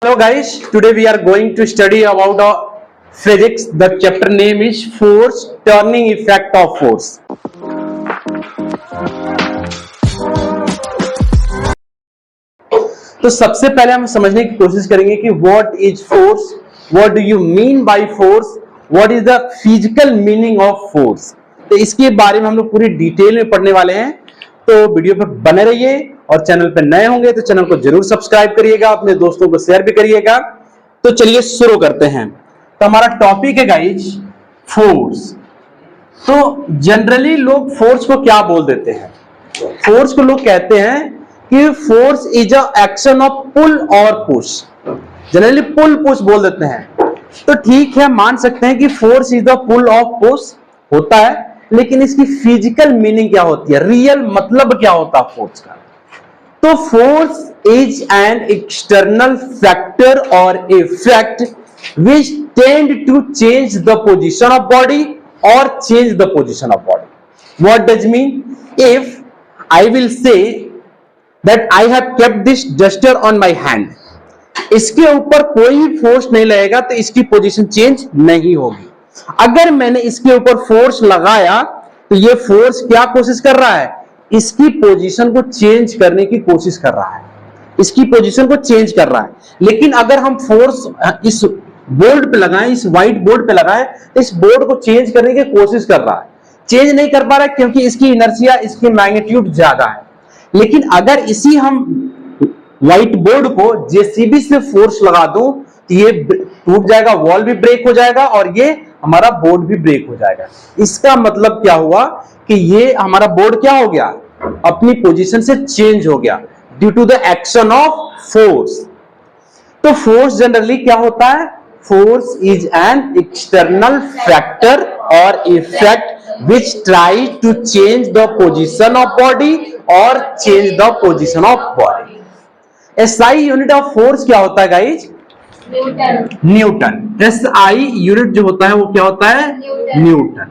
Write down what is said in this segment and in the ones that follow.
Hello guys, today we are going to study about physics. The chapter name is force, turning effect of force. तो सबसे पहले हम समझने की कोशिश करेंगे कि what is force, what do you mean by force, what is the physical meaning of force. तो इसके बारे में हम लोग पूरी डिटेल में पढ़ने वाले हैं, तो वीडियो पर बने रहिए और चैनल पर नए होंगे तो चैनल को जरूर सब्सक्राइब करिएगा, अपने दोस्तों को शेयर भी करिएगा। तो चलिए शुरू करते हैं। तो हमारा टॉपिक है गाइज फोर्स। तो जनरली लोग फोर्स को क्या बोल देते हैं? फोर्स को लोग कहते हैं कि force is a action of pull और पुश। जनरली पुल पुश बोल देते हैं। तो ठीक है, मान सकते हैं कि force is the pull of push होता है, लेकिन इसकी फिजिकल मीनिंग क्या होती है, रियल मतलब क्या होता है फोर्स का? तो force is an external factor और effect which tend to change the position of body और change the position of body. What does mean? If I will say that I have kept this duster on my hand, इसके ऊपर कोई force नहीं लगेगा तो इसकी position change नहीं होगी। अगर मैंने इसके ऊपर फोर्स लगाया तो ये फोर्स क्या कोशिश कर रहा है? इसकी पोजीशन को चेंज करने की कोशिश कर रहा है, इसकी पोजीशन को चेंज कर रहा है। लेकिन अगर हम फोर्स इस बोर्ड पे लगाएं, इस व्हाइट बोर्ड पे लगाएं, तो इस बोर्ड को चेंज करने की कोशिश कर रहा है, चेंज नहीं कर पा रहा है क्योंकि इसकी इनर्शिया, इसकी मैग्नीट्यूड ज्यादा है। लेकिन अगर इसी हम व्हाइट बोर्ड को जेसीबी से फोर्स लगा दूं तो ये टूट जाएगा, वॉल भी ब्रेक हो जाएगा और ये हमारा बोर्ड भी ब्रेक हो जाएगा। इसका मतलब क्या हुआ कि ये हमारा बोर्ड क्या हो गया, अपनी पोजीशन से चेंज हो गया due to the action of force. तो फोर्स जनरली क्या होता है? Force is an external factor और effect which try to change the position of body और change the position of body. SI unit of force क्या होता है guys? Newton. SI unit जो होता है वो क्या होता है? न्यूटन।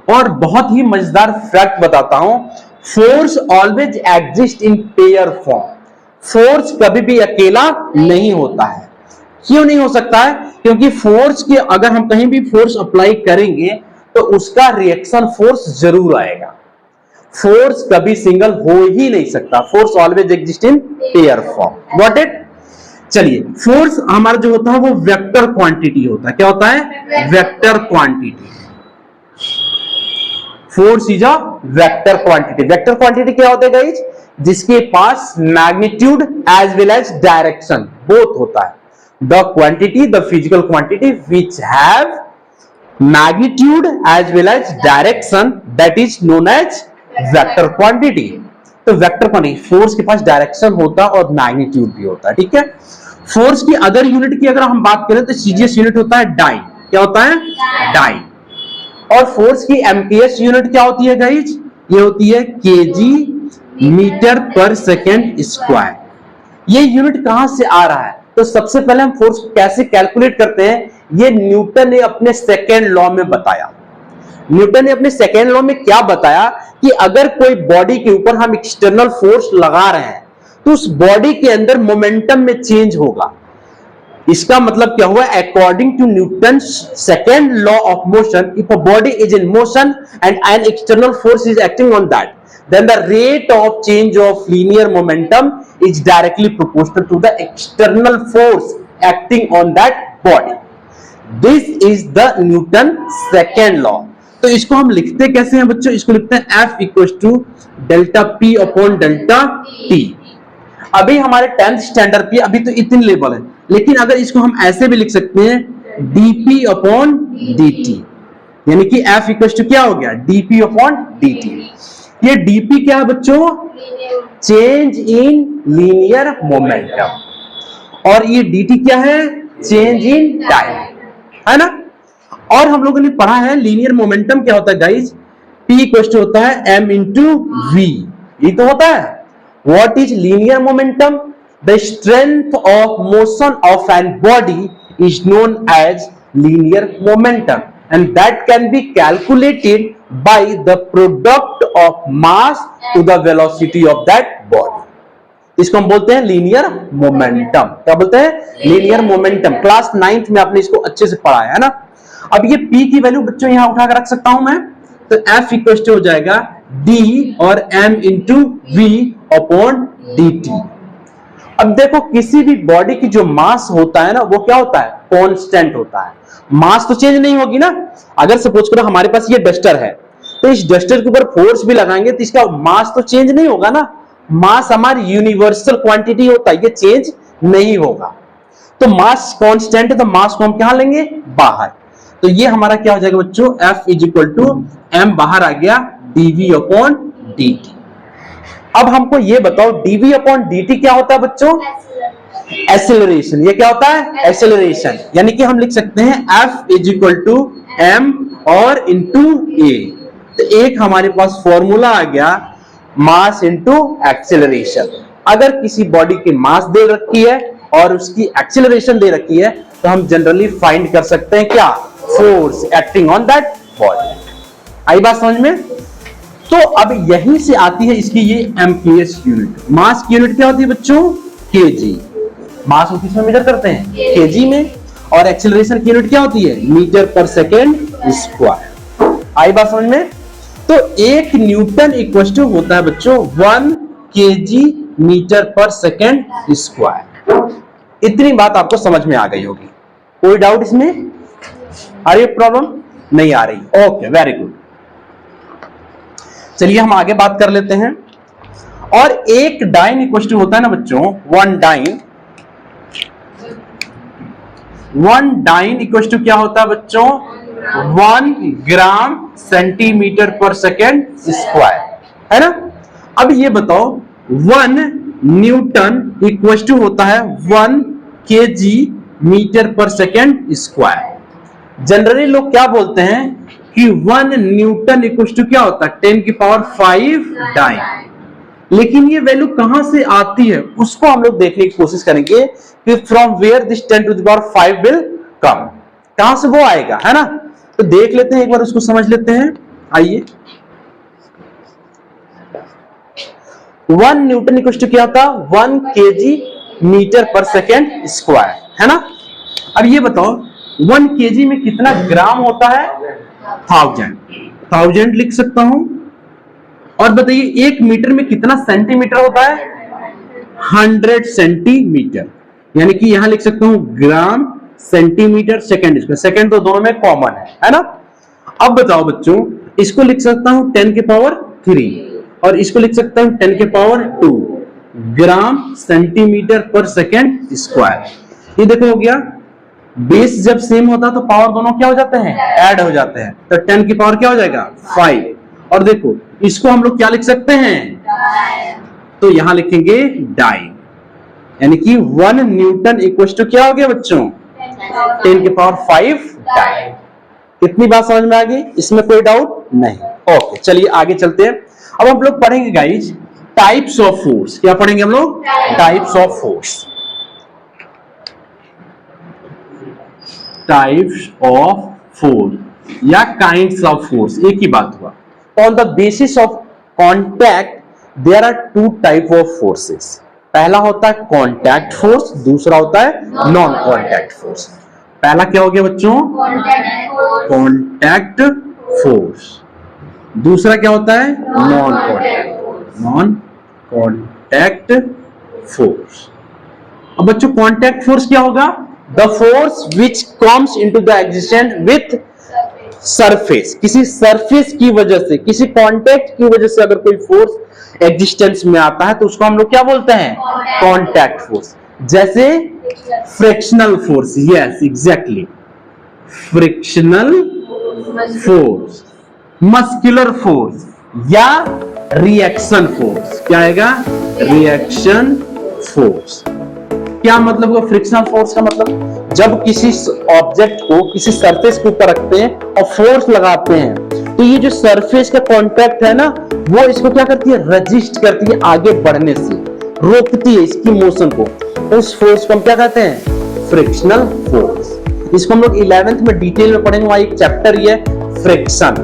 और बहुत ही मजेदार फैक्ट बताता हूं, force always exist in pair form. Force कभी भी अकेला नहीं होता है। क्यों नहीं हो सकता है? क्योंकि फोर्स के अगर हम कहीं भी फोर्स अप्लाई करेंगे तो उसका रिएक्शन फोर्स जरूर आएगा। फोर्स कभी सिंगल हो ही नहीं सकता। Force always exist in pair form. Got it? चलिए, फोर्स हमारा जो होता है वो वेक्टर क्वांटिटी होता है। क्या होता है? Vector quantity. Force is a vector quantity. Vector quantity क्या होता है गाइस? जिसके पास magnitude as well as direction both होता है। The quantity, the physical quantity which have magnitude as well as direction, that is known as vector quantity. तो vector quantity, force के पास डायरेक्शन होता है और मैग्नीट्यूड भी होता है। ठीक है। फोर्स की अदर यूनिट की अगर हम बात करें तो सीजीएस यूनिट होता है डाइन। क्या होता है? डाइन। और फोर्स की एमपीएस यूनिट क्या होती है गाइज? ये होती है केजी मीटर पर सेकेंड स्क्वायर। ये यूनिट कहां से आ रहा है? तो सबसे पहले हम फोर्स कैसे कैलकुलेट करते हैं, ये न्यूटन ने अपने सेकेंड लॉ में बताया। न्यूटन ने अपने सेकेंड लॉ में क्या बताया कि अगर कोई बॉडी के ऊपर हम एक्सटर्नल फोर्स लगा रहे हैं तो उस बॉडी के अंदर मोमेंटम में चेंज होगा। इसका मतलब क्या हुआ? According to Newton second law of motion, if a body is in motion and an external force is acting on that, then the rate of change of linear momentum is directly proportional to the external force acting on that body. This is the Newton second law. तो इसको हम लिखते कैसे हैं बच्चों? इसको लिखते हैं F equals to delta P upon delta T। अभी हमारे 10th स्टैंडर्ड पे अभी तो इतने लेवल है, लेकिन अगर इसको हम ऐसे भी लिख सकते हैं dP upon dt, यानी कि F equals to क्या हो गया? dP upon dt। ये dP क्या है बच्चों? Change in linear momentum. और ये dt क्या है? चेंज इन टाइम, है ना। और हम लोगों ने पढ़ा है लीनियर मोमेंटम क्या होता है गाइज? P इक्वल टू होता है m इंटू v। ये तो होता है। What is linear momentum? The strength of motion of an body is known as linear momentum and that can be calculated by the product of mass to the velocity of that body. इसको हम बोलते हैं linear momentum. क्या बोलते हैं? Linear momentum. Class 9th में आपने इसको अच्छे से पढ़ा है ना। अब ये P की वैल्यू बच्चों यहां उठा कर रख सकता हूं मैं, तो F इक्वल टू हो जाएगा D और M into V upon dt। अब देखो किसी भी बॉडी की जो मास होता है ना वो क्या होता है? कांस्टेंट होता है। मास तो चेंज नहीं होगी ना। अगर सपोज करो हमारे पास ये डस्टर है, तो इस डस्टर के ऊपर फोर्स भी लगाएंगे तो इसका मास तो चेंज नहीं होगा ना। मास हमारी यूनिवर्सल क्वांटिटी होता है, ये चेंज नहीं होगा। तो मास कांस्टेंट है तो मास को हम क्या लेंगे? बाहर। तो ये हमारा क्या हो जाएगा बच्चों? F is equal to M बाहर आ गया dv अपॉन dt। अब हमको ये बताओ dv अपॉन dt क्या होता है बच्चों? एक्सेलरेशन। ये क्या होता है? एक्सेलरेशन। यानी कि हम लिख सकते हैं F is equal to M और इंटू A। तो एक हमारे पास फॉर्मूला आ गया मास इंटू एक्सेलरेशन। अगर किसी बॉडी की मास दे रखी है और उसकी एक्सेलरेशन दे रखी है तो हम जनरली फाइंड कर सकते हैं क्या? Force acting on that body. आई बात समझ में? तो अब यहीं से आती है इसकी ये एमपीएस यूनिट। मास की यूनिट क्या होती है बच्चों? केजी। मास को किसमें मेजर करते हैं? केजी में। और एक्सेलरेशन की यूनिट क्या होती है? मीटर पर सेकेंड स्क्वायर। आई बात समझ में? तो 1 न्यूटन इक्वल टू होता है बच्चों 1 केजी मीटर पर सेकेंड स्क्वायर। इतनी बात आपको समझ में आ गई होगी। कोई डाउट इसमें? आ रही प्रॉब्लम? नहीं आ रही? Okay, very good. चलिए हम आगे बात कर लेते हैं। और एक डाइन इक्वल टू होता है ना बच्चों 1 डाइन। 1 डाइन इक्वल टू क्या होता है बच्चों? 1 ग्राम सेंटीमीटर पर सेकेंड स्क्वायर, है ना। अब ये बताओ 1 न्यूटन इक्वल टू होता है 1 केजी मीटर पर सेकेंड स्क्वायर। जनरली लोग क्या बोलते हैं कि 1 न्यूटन इक्वल टू क्या होता है? 10 की पावर 5 डाइन। लेकिन ये वैल्यू कहां से आती है उसको हम लोग देखने की कोशिश करेंगे कि from where this 10 to the power 5 will come. कहां से वो आएगा, है ना। तो देख लेते हैं, एक बार उसको समझ लेते हैं। आइए, 1 न्यूटन इक्वल टू क्या होता? 1 केजी मीटर पर सेकेंड स्क्वायर, है ना। अब ये बताओ 1 केजी में कितना ग्राम होता है? 1000 लिख सकता हूं। और बताइए 1 मीटर में कितना सेंटीमीटर होता है? 100 सेंटीमीटर। यानी कि यहां लिख सकता हूं gram centimetre second square. Second तो दोनों में कॉमन है ना। अब बताओ बच्चों, इसको लिख सकता हूं 10 के पावर 3 और इसको लिख सकता हूं 10 के पावर 2 ग्राम सेंटीमीटर पर सेकेंड स्क्वायर। ये देखो हो गया। बेस जब सेम होता है तो पावर दोनों क्या हो जाते हैं? ऐड हो जाते हैं। तो 10 की पावर क्या हो जाएगा? 5। और देखो इसको हम लोग क्या लिख सकते हैं? तो यहां लिखेंगे डाइन। यानी कि 1 न्यूटन इक्वल टू क्या हो गया बच्चों? 10 की पावर 5 डाइन। इतनी बात समझ में आ गई? इसमें कोई डाउट नहीं? ओके, चलिए आगे चलते हैं। अब हम लोग पढ़ेंगे गाइज टाइप्स ऑफ फोर्स। क्या पढ़ेंगे हम लोग? Types of force. Types of force या काइंड्स ऑफ फोर्स, एक ही बात हुआ। On the basis of contact there are 2 type of forces. पहला होता है कॉन्टैक्ट फोर्स, दूसरा होता है नॉन कॉन्टैक्ट फोर्स। पहला क्या हो गया बच्चों? Contact force. दूसरा क्या होता है? Non contact force. अब बच्चों कॉन्टैक्ट फोर्स क्या होगा? The force which comes into the existence with surface. किसी सरफेस की वजह से, किसी कॉन्टैक्ट की वजह से अगर कोई फोर्स एग्जिस्टेंस में आता है तो उसको हम लोग क्या बोलते हैं? Contact force. जैसे frictional force, yes exactly, frictional force, muscular force या रिएक्शन फोर्स। क्या आएगा? Reaction force. क्या मतलब हुआ फ्रिक्शनल फोर्स का? मतलब जब किसी ऑब्जेक्ट को किसी सरफेस के ऊपर रखते हैं और फोर्स लगाते हैं तो ये जो सरफेस का कांटेक्ट है ना वो इसको क्या करती है? रेजिस्ट करती है आगे बढ़ने से, रोकती है इसकी मोशन को। उस फोर्स को हम क्या कहते हैं? Frictional force. इसको हम लोग 11th में डिटेल में पढ़ेंगे। वहां एक चैप्टर ही है फ्रिक्शन।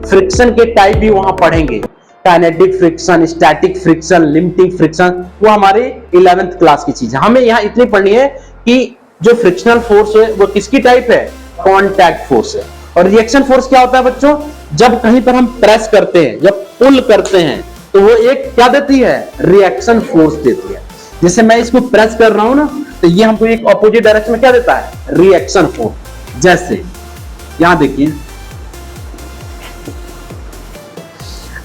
फ्रिक्शन के टाइप भी वहां पढ़ेंगे। Kinetic friction, static friction, limiting friction, वो हमारे 11th क्लास की चीज है। हमें यहाँ इतनी पढ़नी है कि जो फ्रिक्शनल फोर्स है वो किसकी टाइप है, कांटेक्ट फोर्स है। और रिएक्शन फोर्स क्या होता है बच्चों, जब कहीं पर हम प्रेस करते हैं, जब पुल करते हैं, तो वो एक क्या देती है, रिएक्शन फोर्स देती है। जैसे मैं इसको प्रेस कर रहा हूं ना, तो ये हमको एक ऑपोजिट डायरेक्शन में क्या देता है, रिएक्शन फोर्स। जैसे यहां देखिए,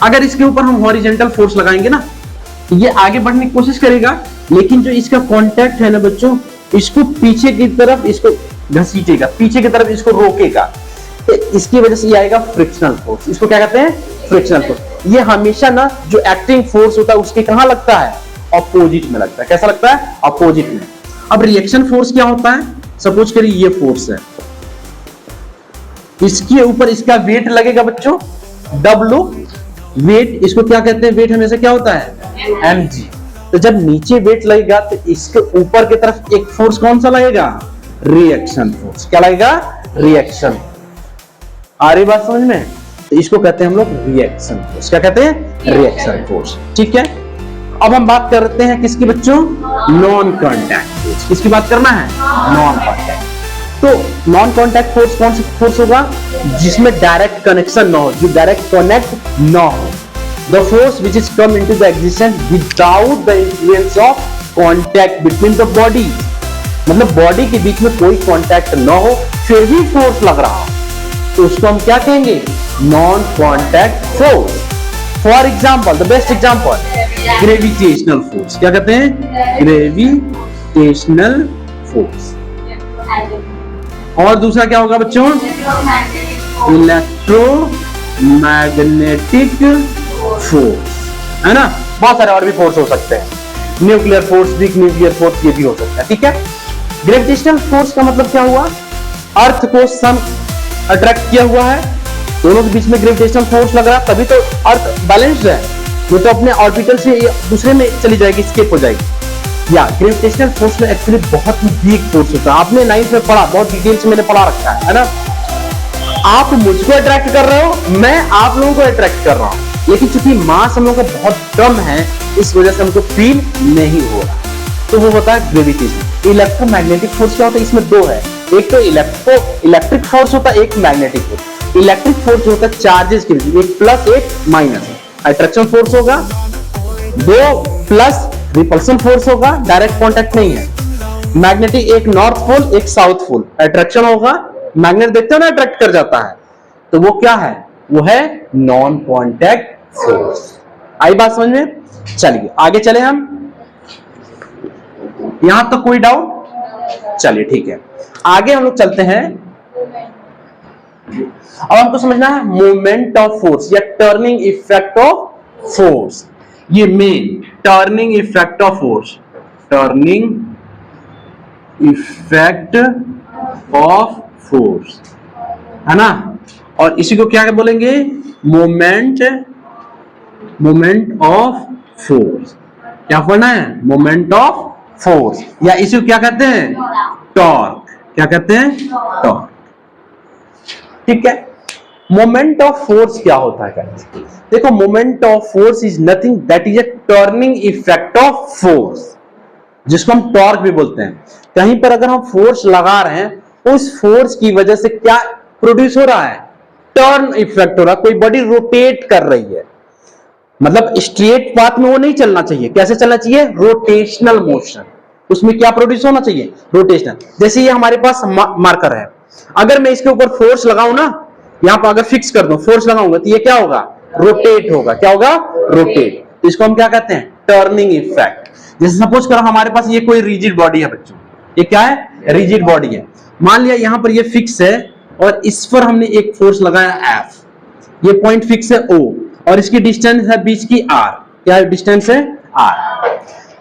अगर इसके ऊपर हम हॉरिजॉन्टल फोर्स लगाएंगे ना, ये आगे बढ़ने की कोशिश करेगा, लेकिन जो इसका कांटेक्ट है ना बच्चों, इसको पीछे की तरफ इसको घसीटेगा, पीछे की तरफ इसको रोकेगा, तो इसकी वजह से ये आएगा फ्रिक्शनल फोर्स। इसको क्या कहते हैं, फ्रिक्शनल फोर्स। ये हमेशा ना जो एक्टिंग फोर्स होता है उसके कहां लगता है, ऑपोजिट में लगता है। कैसा लगता है, ऑपोजिट में। अब रिएक्शन फोर्स क्या होता है, सपोज करिए ये फोर्स है, इसके ऊपर इसका वेट लगेगा बच्चों, W वेट, इसको क्या कहते हैं, वेट हमेशा क्या होता है, mg। तो जब नीचे वेट लगेगा तो इसके ऊपर की तरफ एक फोर्स कौन सा लगेगा, रिएक्शन फोर्स। क्या लगेगा, रिएक्शन। आ रही बात समझ में, तो इसको कहते हैं हम लोग रिएक्शन फोर्स। क्या कहते हैं, रिएक्शन फोर्स। ठीक है, अब हम बात करते हैं किसकी बच्चों, नॉन कांटेक्ट फोर्स। किसकी बात करना है, नॉन कांटेक्ट। तो नॉन कांटेक्ट फोर्स कौन सा फोर्स होगा, जिसमें डायरेक्ट कनेक्शन ना हो, जो डायरेक्ट कनेक्ट ना हो। The force which is come into the existence without the influence of contact between the body, मतलब बॉडी के बीच में कोई कांटेक्ट ना हो फिर भी फोर्स लग रहा हो, तो उसको हम क्या कहेंगे, non contact force. For example, the best example, gravitational force. क्या कहते हैं, ग्रेविटेशनल फोर्स। और दूसरा क्या होगा बच्चों, इलेक्ट्रोमैग्नेटिक फोर्स, है ना। बहुत सारे और भी फोर्स हो सकते हैं, nuclear force, weak nuclear force, ये भी हो सकता है। ठीक है, ग्रेविटेशनल फोर्स का मतलब क्या हुआ, अर्थ को सन अट्रैक्ट किया हुआ है, दोनों के बीच में ग्रेविटेशनल फोर्स लग रहा है, तभी तो अर्थ बैलेंस्ड है, वो तो अपने ऑर्बिटल से दूसरे में चली जाएगी, स्केप हो जाएगी। या ग्रेविटेशनल फोर्स में एक्चुअली बहुत ही वीक फोर्स होता है, आपने 9th में पढ़ा, बहुत डिटेल से मैंने पढ़ा रखा है ना। आप मुझको अट्रैक्ट कर रहे हो, मैं आप लोगों को अट्रैक्ट कर रहा हूं, लेकिन चूंकि मास हम लोगों का बहुत कम है, इस वजह से हमको फील नहीं हो रहा, तो वो होता है ग्रेविटेशन। इलेक्ट्रोमैग्नेटिक फोर्स क्या होता है, इसमें दो है, एक तो इलेक्ट्रिक फोर्स होता है, एक मैग्नेटिक फोर्स। इलेक्ट्रिक फोर्स होता है चार्जेस के बीच, एक प्लस एक माइनस, अट्रैक्शन फोर्स होगा, दो प्लस रिपल्सन फोर्स होगा, डायरेक्ट कांटेक्ट नहीं है। मैग्नेटिक एक नॉर्थ पोल एक साउथ पोल, अट्रैक्शन होगा, मैग्नेट देखते हो ना अट्रैक्ट कर जाता है, तो वो क्या है, वो है नॉन कांटेक्ट फोर्स। आई बात समझ में, चलिए आगे चले हम, यहां तक कोई डाउट, चलिए ठीक है, आगे हम लोग चलते हैं। अब हमको समझना है मोमेंट ऑफ फोर्स या टर्निंग इफेक्ट ऑफ फोर्स। ये main turning effect of force, turning effect of force, है ना। और इसी को क्या बोलेंगे, मोमेंट ऑफ फोर्स। क्या पढ़ना है, मोमेंट ऑफ फोर्स, या इसी को क्या कहते हैं, टॉर्क। क्या कहते हैं, टॉर्क। ठीक है, मोमेंट ऑफ फोर्स क्या होता है गाइस, देखो moment of force is nothing that is a turning effect of force, जिसको हम टॉर्क भी बोलते हैं। कहीं पर अगर हम फोर्स लगा रहे हैं, उस फोर्स की वजह से क्या प्रोड्यूस हो रहा है, टर्न इफेक्ट हो रहा है, कोई बॉडी रोटेट कर रही है, मतलब स्ट्रेट पाथ में वो नहीं चलना चाहिए, कैसे चलना चाहिए, रोटेशनल मोशन, उसमें क्या प्रोड्यूस होना चाहिए, रोटेशनल। जैसे ये हमारे पास मार्कर है, अगर मैं इसके ऊपर फोर्स लगाऊं ना, यहां पर अगर फिक्स कर दूं, फोर्स लगाऊंगा, तो ये क्या होगा, रोटेट होगा। क्या होगा, रोटेट। तो इसको हम क्या कहते हैं, टर्निंग इफेक्ट। जैसे सपोज करो हमारे पास ये कोई रिजिड बॉडी है बच्चों, ये क्या है, रिजिड बॉडी है, मान लिया यहां पर ये फिक्स है और इस पर हमने एक फोर्स लगाया F, ये पॉइंट फिक्स है O और इसकी डिस्टेंस है बीच की R, क्या डिस्टेंस है R।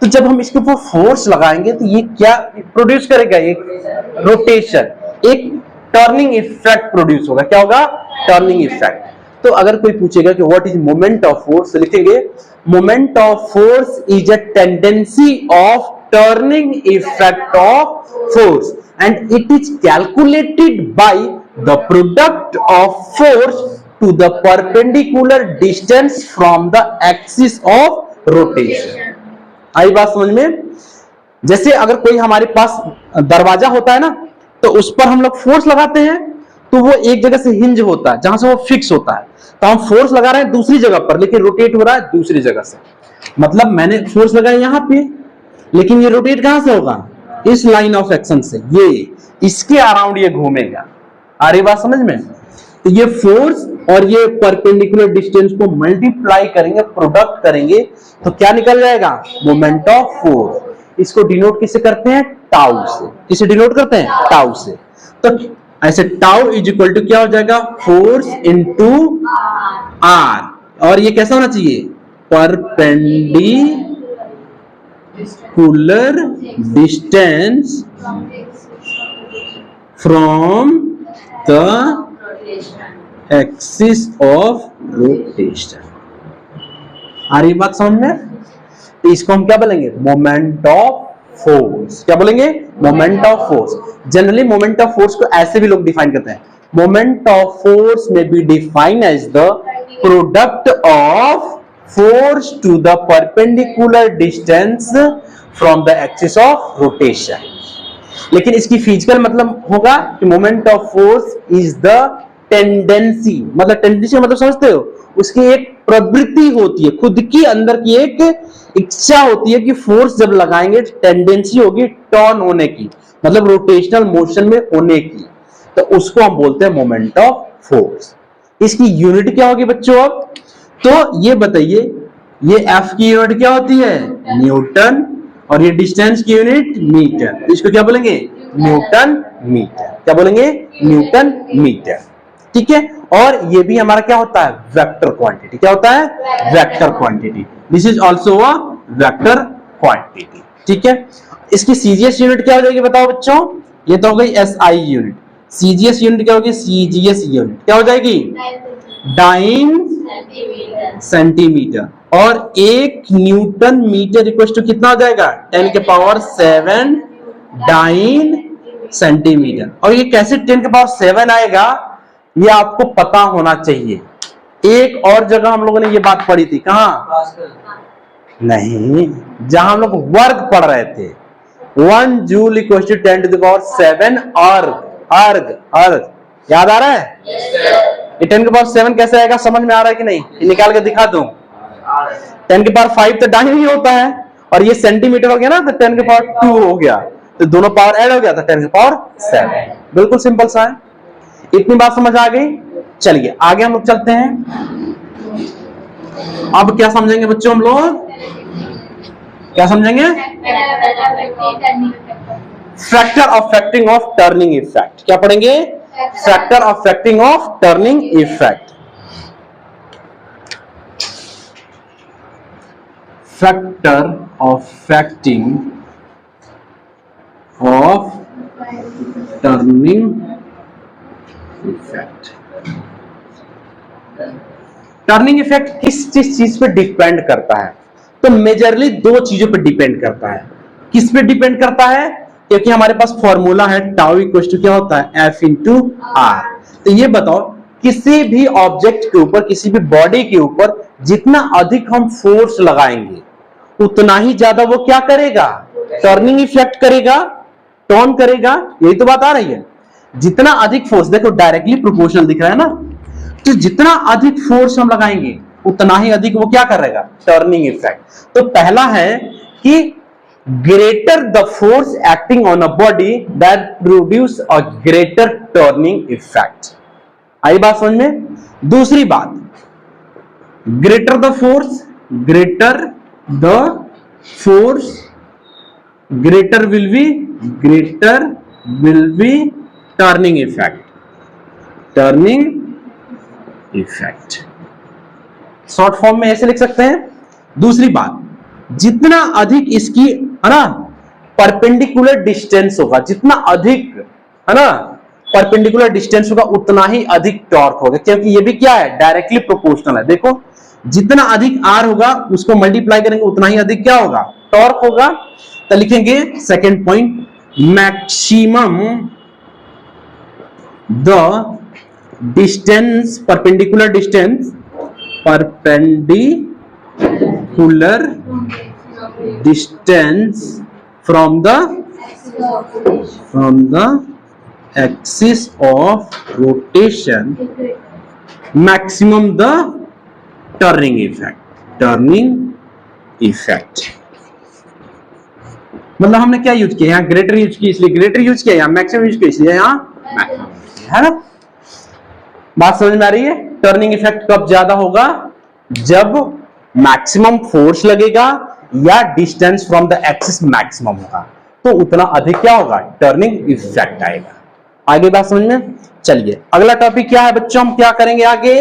तो जब हम इसके ऊपर फोर्स लगाएंगे तो ये क्या प्रोड्यूस करेगा, एक रोटेशन, एक टर्निंग इफेक्ट प्रोड्यूस होगा। क्या होगा, टर्निंग इफेक्ट। तो अगर कोई पूछेगा कि what is moment of force, तो लिखेंगे moment of force is a tendency of turning effect of force and it is calculated by the product of force to the perpendicular distance from the axis of rotation. आई बात समझ में? जैसे अगर कोई हमारे पास दरवाजा होता है ना, तो उस पर हम लोग फोर्स लगाते हैं, तो वो एक जगह से हिंज होता है जहां से वो फिक्स होता है, तो हम फोर्स लगा रहे हैं दूसरी जगह पर, लेकिन रोटेट हो रहा है दूसरी जगह से। मतलब मैंने फोर्स लगाया यहां पे, लेकिन ये रोटेट कहां से होगा? इस लाइन ऑफ एक्शन से, ये इसके अराउंड ये घूमेगा। आ रही बात समझ में? तो ये फोर्स और ये परपेंडिकुलर डिस्टेंस को मल्टीप्लाई करेंगे, प्रोडक्ट करेंगे, तो क्या निकल जाएगा? Moment of force. इसको डिनोट किससे करते हैं? टाउ से। किसे डिनोट करते हैं? टाउ से। तो ऐसे टाउ इज इक्वल टू क्या हो जाएगा? Force into R. और ये कैसा होना चाहिए? Perpendicular distance from the axis of rotation. आ रही बात समझ में? तो इसको हम क्या बोलेंगे? Moment of force. क्या बोलेंगे? Moment of force. Generally moment of force को ऐसे भी लोग डिफाइन करते हैं, moment of force may be defined as the product of force to the perpendicular distance from the axis of rotation. लेकिन इसकी फिजिकल मतलब होगा कि moment of force is the tendency. मतलब टेंडेंसी मतलब समझते हो? उसकी एक प्रवृत्ति होती है, खुद की अंदर की एक इच्छा होती है कि फोर्स जब लगाएंगे टेंडेंसी होगी टर्न होने की, मतलब रोटेशनल मोशन में होने की, तो उसको हम बोलते हैं मोमेंट ऑफ फोर्स। इसकी यूनिट क्या होगी बच्चों? अब तो ये बताइए, ये एफ की यूनिट क्या होती है? न्यूटन, और ये डिस्टेंस की यूनिट मीटर। इसको क्या बोलेंगे? Newton metre. क्या बोलेंगे? Newton metre. ठीक है। और ये भी हमारा क्या होता है? Vector quantity. क्या होता है? Vector quantity. This is also a vector quantity. ठीक है। इसकी सीजीएस यूनिट क्या हो जाएगी बताओ बच्चों? ये तो हो गई एसआई यूनिट। सीजीएस यूनिट क्या होगी? सीजीएस यूनिट क्या हो जाएगी? Dyne centimetre. और एक न्यूटन मीटर इक्वल टू कितना हो जाएगा? 10 के पावर 7 डाइन सेंटीमीटर। और ये कैसे 10 के पावर 7 आएगा, ये आपको पता होना चाहिए। एक और जगह हम लोगों ने ये बात पढ़ी थी। कहां? नहीं, जहां हम लोग वर्ग पढ़ रहे थे। 1 joule equal to 10 to the power 7 erg. याद आ रहा है? ये 10 के पावर 7 कैसे आएगा? समझ में आ रहा है कि नहीं? निकाल के दिखा दूं। 10 के पावर 5 तो डाइन ही होता है, और ये सेंटीमीटर हो गया ना, तो 10 के पावर 2 हो गया, तो दोनों पावर ऐड हो गया, तो 10 के पावर 7। बिल्कुल सिंपल सा है। इतनी बात समझ आ गई? चलिए आगे हम लोग चलते हैं। अब क्या समझेंगे बच्चों? हम लोग क्या समझेंगे? Factor affecting of turning effect. क्या पढ़ेंगे? Factor affecting of turning effect. Factor affecting of turning effect. Turning effect किस चीज पे डिपेंड करता है? तो मेजरली दो चीजों पे डिपेंड करता है। किस पे डिपेंड करता है? क्योंकि हमारे पास फॉर्मूला है टाउ इक्वल टू क्या होता है? F into R. तो ये बताओ, किसी भी ऑब्जेक्ट के ऊपर, किसी भी बॉडी के ऊपर जितना अधिक हम फोर्स लगाएंगे, उतना ही ज्यादा वो क्या करेगा? टर्निंग इफेक्ट करेगा, टर्न करेगा। यही तो बात आ रही है। जितना अधिक फोर्स, देखो डायरेक्टली प्रोपोर्शनल दिख रहा है ना, तो जितना अधिक फोर्स हम लगाएंगे उतना ही अधिक वो क्या करेगा? Turning effect. तो पहला है कि greater the force acting on a body that produce a greater turning effect. आई बात समझ में? दूसरी बात, greater the force, greater will be turning effect। Short form में ऐसे लिख सकते हैं। दूसरी बात, जितना अधिक इसकी है ना परपेंडिकुलर डिस्टेंस होगा, जितना अधिक है ना परपेंडिकुलर डिस्टेंस होगा, उतना ही अधिक टॉर्क होगा, क्योंकि ये भी क्या है? डायरेक्टली प्रोपोर्शनल है। देखो, जितना अधिक आर होगा उसको मल्टीप्लाई करेंगे उतना ही अधिक क्या होगा? टॉर्क होगा। तो लिखेंगे second point, maximum the distance, perpendicular distance, perpendicular distance from the axis of rotation maximum the turning effect. मतलब हमने क्या यूज किया, यहाँ ग्रेटर यूज की इसलिए ग्रेटर यूज किया, यहाँ मैक्सिमम यूज किया इसलिए यहाँ मैक्सिमम, है ना। बात समझ में आ रही है। टर्निंग इफेक्ट कब ज्यादा होगा, जब मैक्सिमम फोर्स लगेगा या distance from the axis maximum होगा, तो उतना अधिक क्या होगा, टर्निंग इफेक्ट आएगा। आगे बात समझ में। चलिए अगला टॉपिक क्या है बच्चों, हम क्या करेंगे आगे।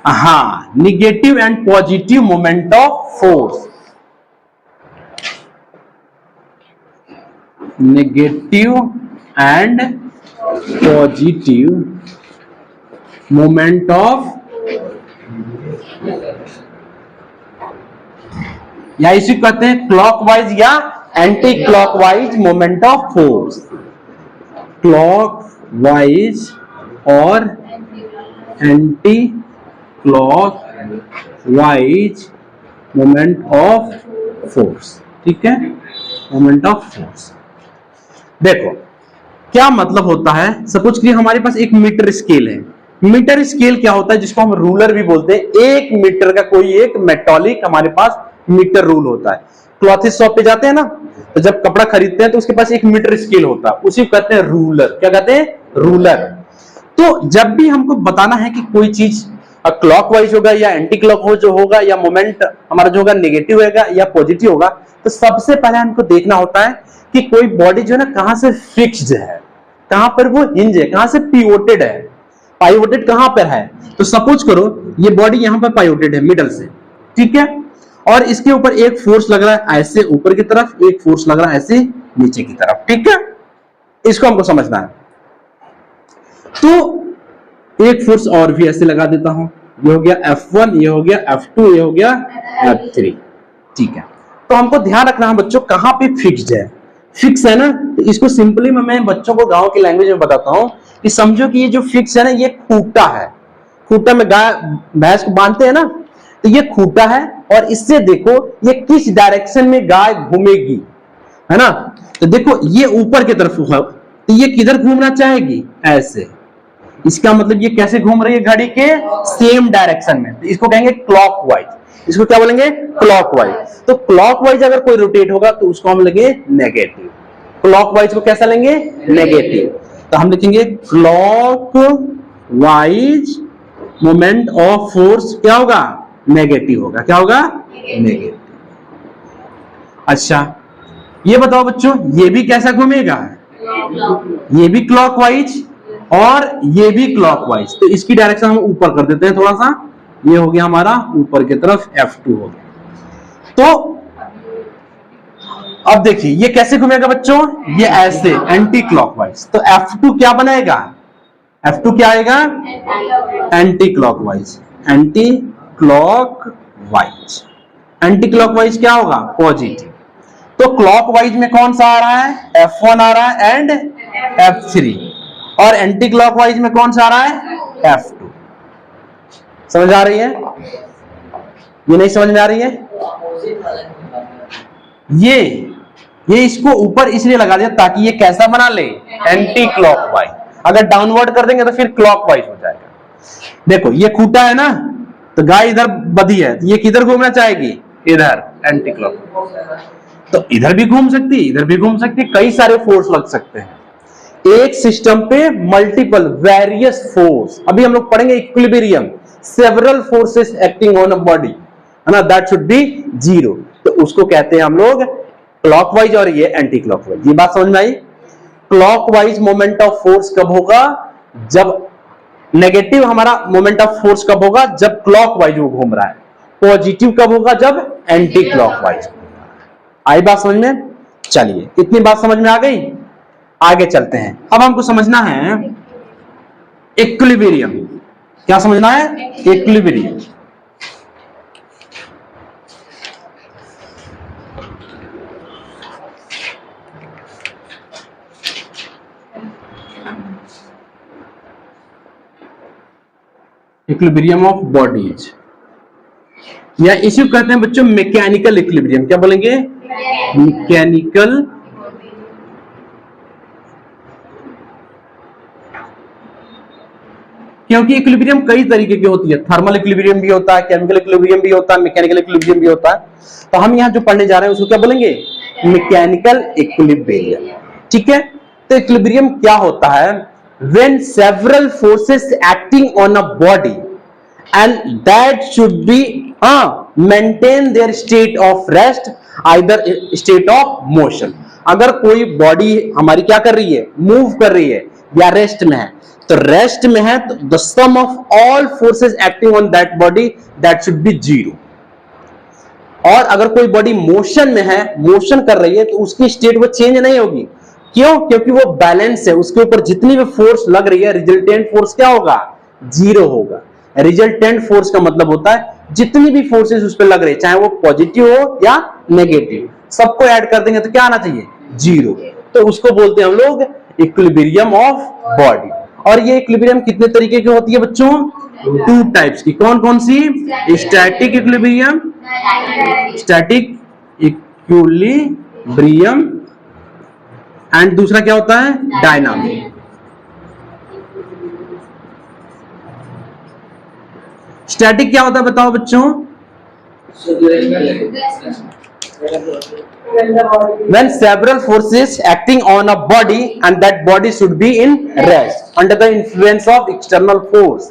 हाँ, negative and positive moment of force. Negative and positive moment of, या इसी को कहते हैं क्लॉकवाइज या anti clockwise moment of force. Clockwise और anti clockwise moment of force, ठीक है, मोमेंट ऑफ फोर्स। देखो क्या मतलब होता है, सपोज कि हमारे पास एक मीटर स्केल है। मीटर स्केल क्या होता है, जिसको हम रूलर भी बोलते हैं। एक मीटर का कोई एक मेटालिक हमारे पास मीटर रूल होता है। क्लॉथिस शॉप पे जाते हैं ना, तो जब कपड़ा खरीदते हैं तो उसके पास एक मीटर स्केल होता है, उसी को कहते हैं रूलर। क्या कहते हैं, रूलर। तो जब भी हमको बताना है कि कोई चीज क्लॉकवाइज होगा या एंटी क्लॉकवाइज होगा, या मोमेंट हमारा जो होगा नेगेटिव होगा या पॉजिटिव होगा, तो सबसे पहले हमको देखना होता है कि कोई बॉडी जो है ना कहां से फिक्स्ड है, कहां पर वो हिंज है, कहां से पिवोटेड है। पाइवोटेड कहां पर है, तो सपोज करो ये बॉडी यहां पर पाइवोटेड है मिडल से, ठीक है, और इसके ऊपर एक फोर्स लग रहा है ऐसे ऊपर की तरफ, एक फोर्स लग रहा है ऐसे नीचे की तरफ, ठीक है। इसको हमको समझना है। तो एक फोर्स और भी ऐसे लगा देता हूं, ये हो गया F1, ये हो गया F2, ये हो गया F3, ठीक है। तो हमको ध्यान रखना है बच्चों कहां पे फिक्स्ड है, फिक्स है ना। तो इसको सिंपली मैं बच्चों को गांव की लैंग्वेज में बताता हूं कि समझो कि ये जो फिक्स है ना, ये खूंटा है। खूंटा में गाय भैंस को बांधते हैं ना, तो ये खूंटा है, और इससे देखो ये किस डायरेक्शन में गाय घूमेगी, है ना। तो देखो ये ऊपर की तरफ है, तो ये किधर घूमना चाहेगी, ऐसे। इसका मतलब ये कैसे घूम रही है, घड़ी के सेम डायरेक्शन में, तो इसको कहेंगे क्लॉकवाइज। इसको क्या बोलेंगे, क्लॉकवाइज। तो क्लॉकवाइज अगर कोई रोटेट होगा तो उसको हम लेंगे नेगेटिव। क्लॉकवाइज को कैसा लेंगे, नेगेटिव। तो हम लिखेंगे क्लॉकवाइज मोमेंट ऑफ फोर्स क्या होगा, नेगेटिव होगा। क्या होगा, नेगेटिव। अच्छा ये बताओ बच्चों, ये भी कैसा घूमेगा, ये भी क्लॉकवाइज और ये भी क्लॉकवाइज। तो इसकी डायरेक्शन हम ऊपर कर देते हैं थोड़ा सा, ये हो गया हमारा ऊपर की तरफ F2 हो गया। तो अब देखिए ये कैसे घूमेगा बच्चों, ये ऐसे एंटी क्लॉकवाइज। तो F2 क्या बनाएगा, F2 क्या आएगा, anti clockwise. Anti clockwise, anti clockwise क्या होगा, पॉजिटिव। तो क्लॉकवाइज में कौन सा आ रहा है, F1 आ रहा है एंड F3, और एंटी क्लॉकवाइज में कौन सा आ रहा है, F2। समझ आ रही है, ये नहीं समझ में आ रही है। ये इसको ऊपर इसलिए लगा दिया ताकि ये कैसा बना ले, एंटी क्लॉकवाइज। अगर डाउनवर्ड कर देंगे तो फिर क्लॉकवाइज हो जाएगा। देखो ये खूंटा है ना, तो गाय इधर बधी है, तो ये किधर घूमना चाहेगी, इधर, एंटी क्लॉकवाइज। तो इधर भी घूम सकती, इधर भी घूम सकती, कई सारे फोर्स लग सकते हैं एक सिस्टम पे, मल्टीपल वेरियस फोर्स। अभी हम लोग पढ़ेंगे equilibrium, several forces acting on a body, है ना, दैट शुड बी जीरो। तो उसको कहते हैं हम लोग क्लॉकवाइज और ये एंटी क्लॉकवाइज। ये बात समझ में आई। क्लॉकवाइज मोमेंट ऑफ फोर्स कब होगा, जब नेगेटिव हमारा मोमेंट ऑफ फोर्स कब होगा, जब क्लॉकवाइज वो घूम रहा है। पॉजिटिव कब होगा, जब एंटी क्लॉकवाइज। आई बात समझ में। चलिए इतनी बात समझ में आ गई, आगे चलते हैं। अब हमको समझना है इक्विलिब्रियम। क्या समझना है, इक्विलिब्रियम। इक्विलिब्रियम ऑफ बॉडीज, या इसी को कहते हैं बच्चों मैकेनिकल इक्विलिब्रियम। क्या बोलेंगे? मैकेनिकल क्योंकि इक्विलिब्रियम कई तरीके की होती है, थर्मल इक्विलिब्रियम भी होता है, केमिकल इक्विलिब्रियम भी होता है, मैकेनिकल इक्विलिब्रियम भी होता है। तो हम यहाँ जो पढ़ने जा रहे हैं उसको क्या बोलेंगे? Mechanical equilibrium. ठीक है, तो इक्विलिब्रियम क्या होता है? When several forces acting on a body and that should be maintain their state of rest, either state of motion। अगर कोई बॉडी हमारी क्या कर रही है? मूव कर रही है या रेस्ट में है, तो रेस्ट में है तो the sum of all forces acting on that body that should be zero. और अगर कोई बॉडी मोशन में है, मोशन कर रही है, तो उसकी स्टेट वो चेंज नहीं होगी। क्यों? क्योंकि वो बैलेंस है, उसके ऊपर जितनी भी फोर्स लग रही है रिजल्टेंट फोर्स क्या होगा? जीरो होगा। रिजल्टेंट फोर्स का मतलब होता है जितनी भी फोर्सेस उस पर लग रही है, चाहे वो पॉजिटिव हो या नेगेटिव, सबको ऐड कर देंगे तो क्या आना चाहिए? जीरो। तो उसको बोलते हैं हम लोग इक्विलिब्रियम ऑफ बॉडी। और ये इक्विलिब्रियम कितने तरीके की होती है बच्चों? टू टाइप्स की। कौन कौन सी? Static equilibrium, static equilibrium, and दूसरा क्या होता है? डायनामिक। स्टैटिक क्या होता है बताओ बच्चों? When several forces acting on a body and that body should be in rest under the influence of external force,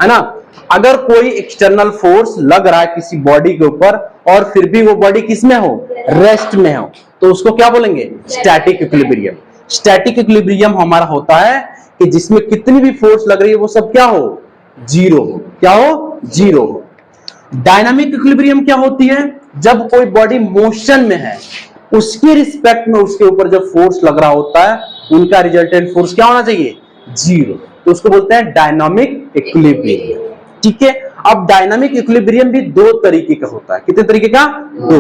है ना? अगर कोई एक्सटर्नल फोर्स लग रहा है किसी बॉडी के ऊपर और फिर भी वो बॉडी किस में हो? रेस्ट में हो, तो उसको क्या बोलेंगे? Static equilibrium. स्टैटिक इक्विलिब्रियम हमारा होता है कि जिसमें कितनी भी फोर्स लग रही है वो सब क्या हो? जीरो हो। क्या हो? जीरो हो। डायनामिक इक्विलिब्रियम क्या होती है? जब कोई बॉडी मोशन में है, उसके रिस्पेक्ट में उसके ऊपर जब फोर्स लग रहा होता है, उनका रिजल्टेंट फोर्स क्या होना चाहिए? जीरो। तो उसको बोलते हैं डायनामिक इक्विलिब्रियम। ठीक है, अब डायनामिक इक्विलिब्रियम भी दो तरीके का होता है। कितने तरीके का? दो।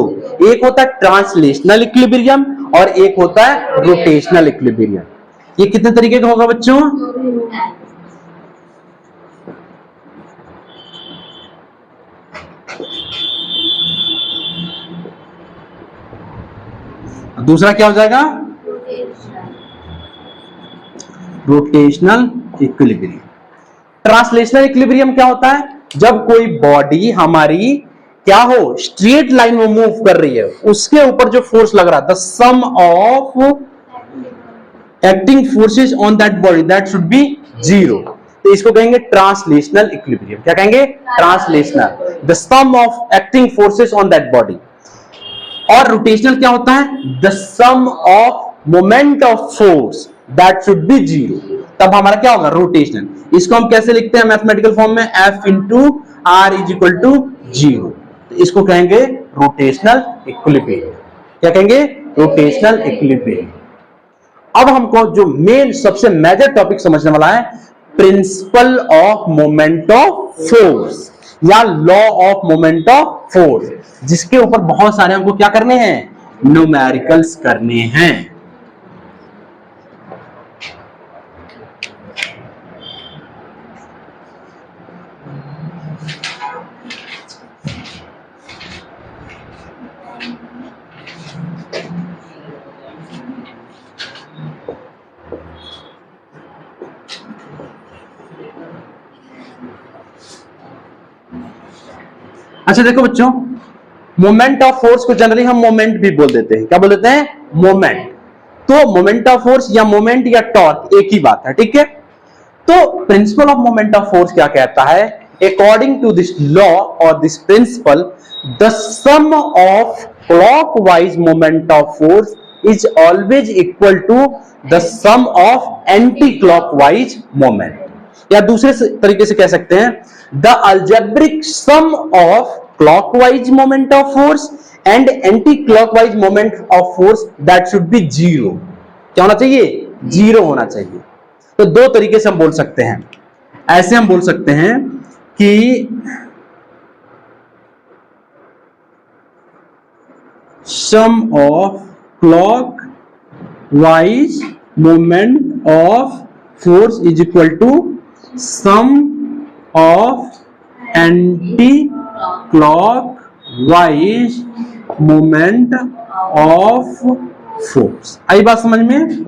एक होता है ट्रांसलेशनल इक्विलिब्रियम और एक होता है रोटेशनल इक्विलिब्रियम। ये कितने तरीके का होगा बच्चों? दूसरा क्या हो जाएगा? Rotational equilibrium. ट्रांसलेशनल इक्विलिब्रियम क्या होता है? जब कोई बॉडी हमारी क्या हो? स्ट्रेट लाइन में मूव कर रही है, उसके ऊपर जो फोर्स लग रहा है, the sum of acting forces on that body that should be zero. तो इसको कहेंगे ट्रांसलेशनल इक्विलिब्रियम। क्या कहेंगे? Translational, the sum of acting forces on that body. और रोटेशनल क्या होता है? The sum of moment of force that should be zero. तब हमारा क्या होगा? रोटेशनल। इसको हम कैसे लिखते हैं मैथमेटिकल फॉर्म में? F into R is equal to zero. तो इसको कहेंगे रोटेशनल इक्विलिब्रियम। क्या कहेंगे? Rotational equilibrium. अब हमको जो मेन सबसे मेजर टॉपिक समझने वाला है, principle of moment of force या law of moment of force, जिसके ऊपर बहुत सारे हमको क्या करने हैं? न्यूमेरिकल्स करने हैं। अच्छा देखो बच्चों, मोमेंट ऑफ फोर्स को जनरली हम मोमेंट भी बोल देते हैं। क्या बोल देते हैं? मोमेंट। तो मोमेंट ऑफ फोर्स या मोमेंट या टॉर्क एक ही बात है। ठीक है, तो principle of moment of force क्या कहता है? अकॉर्डिंग टू दिस लॉ और this principle, the sum of clockwise moment of force is always equal to the sum of anti clockwise moment. या दूसरे तरीके से कह सकते हैं, the algebraic sum of clockwise moment of force and anti clockwise moment of force that should be zero. क्या होना चाहिए? जीरो होना चाहिए। तो दो तरीके से हम बोल सकते हैं। ऐसे हम बोल सकते हैं कि sum of clockwise moment of force is equal to sum of anti clockwise moment of force. आई बात समझ में?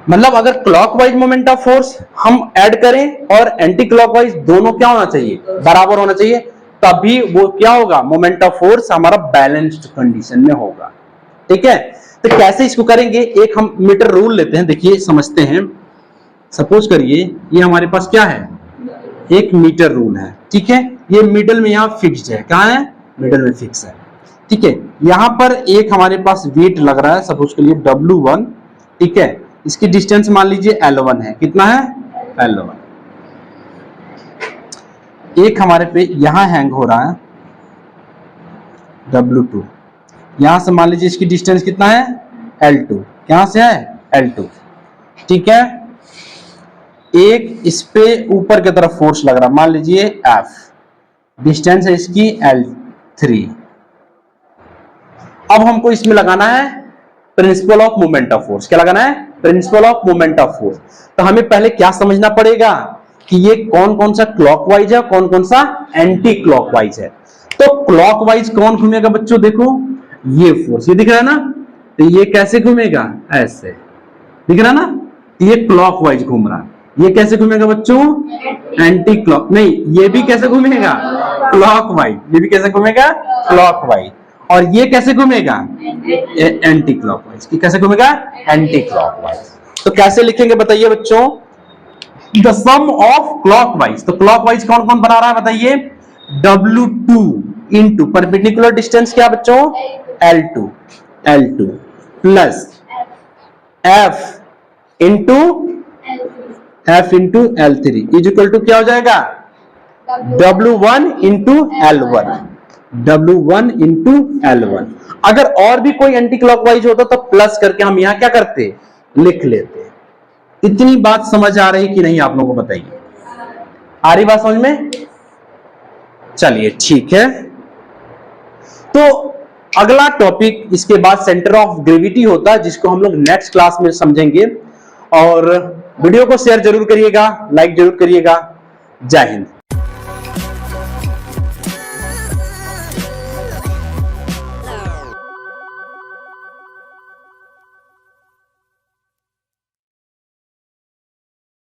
मतलब अगर क्लॉकवाइज मोमेंट ऑफ फोर्स हम ऐड करें और एंटी क्लॉकवाइज, दोनों क्या होना चाहिए? बराबर होना चाहिए, तभी वो क्या होगा? मोमेंट ऑफ फोर्स हमारा बैलेंस्ड कंडीशन में होगा। ठीक है, तो कैसे इसको करेंगे? एक हम मीटर रूल लेते हैं, देखिए समझते हैं। सपोज करिए ये हमारे पास क्या है? एक मीटर रूल है। ठीक है, ये मिडल में यहां फिक्स्ड है। कहां है? मिडल में फिक्स है। ठीक है, यहां पर एक हमारे पास वेट लग रहा है, सपोज करिए W1। ठीक है, इसकी डिस्टेंस मान लीजिए L1 है। कितना है? L1। एक हमारे पे यहां हैंग हो रहा है W2। यहां से मान लीजिए इसकी डिस्टेंस कितना है? L2। यहां से है L2। ठीक है, एक इस पे ऊपर की तरफ फोर्स लग रहा है, मान लीजिए F। डिस्टेंस है इसकी L3। अब हमको इसमें लगाना है principle of moment of force. क्या लगाना है? Principle of moment of force. तो हमें पहले क्या समझना पड़ेगा कि ये कौन कौन सा क्लॉकवाइज है, कौन कौन सा एंटी क्लॉकवाइज है। तो क्लॉकवाइज कौन घूमेगा बच्चों? देखो ये फोर्स, ये दिख रहा है ना, तो ये कैसे घूमेगा? ऐसे दिख रहा है ना, ये क्लॉकवाइज घूम रहा है। ये कैसे घूमेगा बच्चों? एंटी क्लॉक, नहीं, ये भी कैसे घूमेगा? क्लॉकवाइज। ये भी कैसे घूमेगा? क्लॉकवाइज। और ये कैसे घूमेगा? Anti clockwise. कैसे घूमेगा? Anti clockwise. तो कैसे लिखेंगे बताइए बच्चों? The sum of clockwise. तो क्लॉकवाइज कौन कौन बना रहा है बताइए? W2 इंटू परपेंडिकुलर डिस्टेंस क्या बच्चों? L2 plus F into L3 is equal to क्या हो जाएगा? W1 into L1। अगर और भी कोई एंटी क्लॉकवाइज होता तो प्लस करके हम यहां क्या करते? लिख लेते। इतनी बात समझ आ रही कि नहीं आप लोगों को बताइए? आ रही बात समझ में? चलिए ठीक है, तो अगला टॉपिक इसके बाद सेंटर ऑफ ग्रेविटी होता है, जिसको हम लोग नेक्स्ट क्लास में समझेंगे। और वीडियो को शेयर जरूर करिएगा, लाइक जरूर करिएगा। जय हिंद।